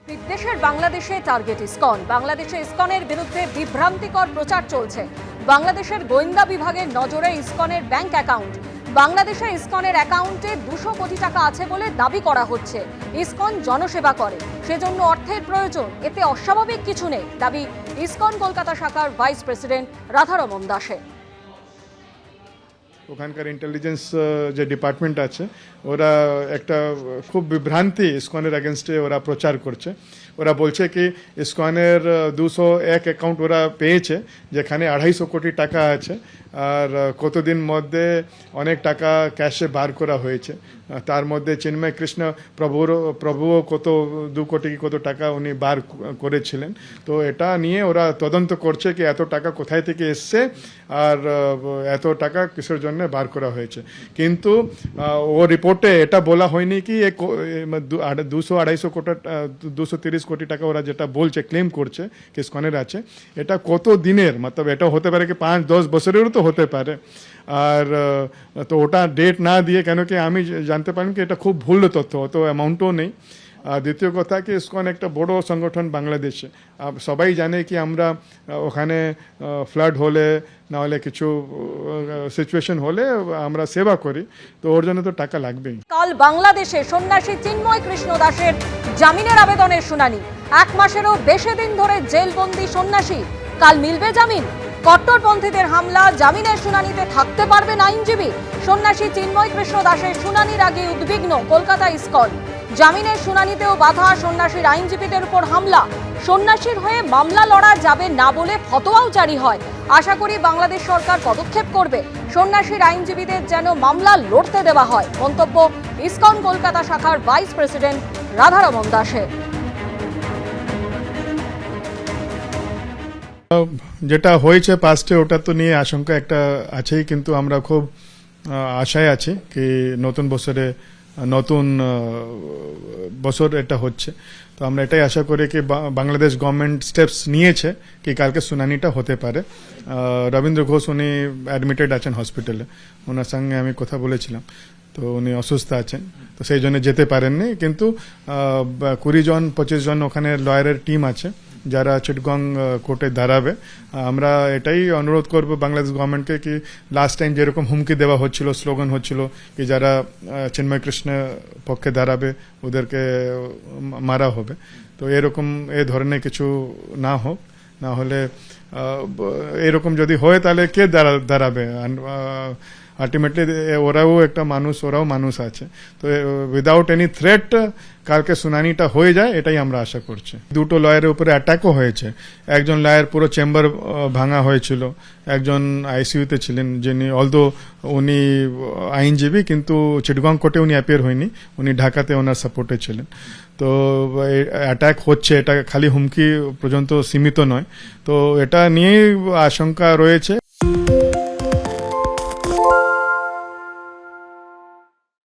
বিদেশের বাংলাদেশে target ISKCON. বাংলাদেশে ইসকনের বিরুদ্ধে বিভ্রান্তিকর প্রচার চলছে। বাংলাদেশের গোয়েন্দা বিভাগের নজরে ইসকনের ব্যাংক অ্যাকাউন্ট। বাংলাদেশে ইসকনের অ্যাকাউন্টে 200 কোটি টাকা আছে বলে দাবি করা হচ্ছে। ইসকন জনসেবা করে, সেজন্য অর্থের প্রয়োজন, এতে অস্বাভাবিক কিছু নেই, দাবি ইসকন কলকাতা শাখার ভাইস প্রেসিডেন্ট রাধারমণ দাসের। ওখানকার ইন্টেলিজেন্স যে ডিপার্টমেন্ট আছে ওরা একটা খুব বিভ্রান্তি ইসকনের এগেনস্টে ওরা প্রচার করছে। ওরা বলছে কি ইসকনের 201 অ্যাকাউন্ট ওরা পেয়েছে যেখানে 250 কোটি টাকা আছে, আর কতদিন মধ্যে অনেক টাকা ক্যাশে বার করা হয়েছে। তার মধ্যে চিন্ময় কৃষ্ণ প্রভুও কত 2 কোটি কত টাকা উনি বার করেছিলেন। তো এটা নিয়ে ওরা তদন্ত করছে কি এত টাকা কোথায় থেকে এসছে আর এত টাকা কিসের জন্য বার করা হয়েছে। কিন্তু ও রিপোর্টে এটা বলা হয়নি কি 200-250 কোটি 230 কোটি টাকা ওরা যেটা বলছে ক্লেম করছে কি ইসকনের আছে, এটা কত দিনের, মতলব এটা হতে পারে কি 5-10 বছরেরও তো হতে পারে। আর তো ওটা ডেট না দিয়ে, কেন কি আমি জানতে পারি কি এটা খুব ভুল তথ্য, অত অ্যামাউন্টও নেই। আর দ্বিতীয় কথা কি ইসকন একটা বড় সংগঠন বাংলাদেশে। সবাই জানে কি আমরা ওখানে ফ্লাড হলে না হলে কিছু সিচুয়েশন হলে আমরা সেবা করি, তো ওর জন্য তো টাকা লাগবেই। কাল বাংলাদেশে সন্ন্যাসী চিন্ময় কৃষ্ণ দাসের জামিনের আবেদনের শুনানি। 1 মাসেরও বেশি দিন ধরে জেলবন্দি সন্ন্যাসী, কাল মিলবে জামিন। কট্টরপন্থীদের হামলা, জামিনের শুনানিতে থাকতে পারবেন আইনজীবী। সন্ন্যাসী চিন্ময় কৃষ্ণ দাসের শুনানির আগে উদ্বিগ্ন কলকাতা ইসকন। জামিনের শুনানিতেও বাধা, সন্ন্যাসীর আইনজীবীদের উপর হামলা। সন্ন্যাসীর হয়ে মামলা লড়া যাবে না বলে ফতোয়াও জারি হয়। আশা করি বাংলাদেশ সরকার পদক্ষেপ করবে, সন্ন্যাসীর আইনজীবীদের যেন মামলা লড়তে দেওয়া হয়। মন্তব্য ইসকন কলকাতা শাখার ভাইস প্রেসিডেন্ট রাধারমণ দাসের। যেটা হয়েছে পাস্টে ওটা তো নিয়ে আশঙ্কা একটা আছেই, কিন্তু আমরা খুব আশায় আছি কি নতুন বছরে নতুন বছর এটা হচ্ছে। তো আমরা এটাই আশা করি কি বাংলাদেশ গভর্নমেন্ট স্টেপস নিয়েছে কি কালকে শুনানিটা হতে পারে। রবীন্দ্র ঘোষ উনি অ্যাডমিটেড আছেন হসপিটালে, ওনার সঙ্গে আমি কথা বলেছিলাম, তো উনি অসুস্থ আছেন, তো সেই জন্য যেতে পারেননি। কিন্তু 20-25 জন ওখানে লয়ারের টিম আছে যারা চিটগং কোর্টে দাঁড়াবে। আমরা এটাই অনুরোধ করব বাংলাদেশ গভর্নমেন্টকে কি লাস্ট টাইম যেরকম হুমকি দেওয়া হচ্ছিল, স্লোগান হচ্ছিল কি যারা চিন্ময় কৃষ্ণ পক্ষে দাঁড়াবে ওদেরকে মারা হবে, তো এরকম এই ধরনের কিছু না হোক। না হলে এরকম যদি হয় তাহলে কে দাঁড়াবে? আলটিমেটলি ওরাও একটা মানুষ, ওরাও মানুষ আছে। তো উইদাউট এনি থ্রেট কালকে শুনানিটা হয়ে যায়, এটাই আমরা আশা করছি। 2টো লয়ারের উপরে অ্যাটাকও হয়েছে। একজন লয়ার পুরো চেম্বার ভাঙা হয়েছিল, একজন আইসিইউতে ছিলেন, যিনি অলদো উনি আইনজীবী কিন্তু চিটগং কোর্টে উনি অ্যাপিয়ার হয়নি, উনি ঢাকাতে ওনার সাপোর্টে ছিলেন। তো অ্যাটাক হচ্ছে, এটা খালি হুমকি পর্যন্ত সীমিত নয়, তো এটা নিয়েই আশঙ্কা রয়েছে।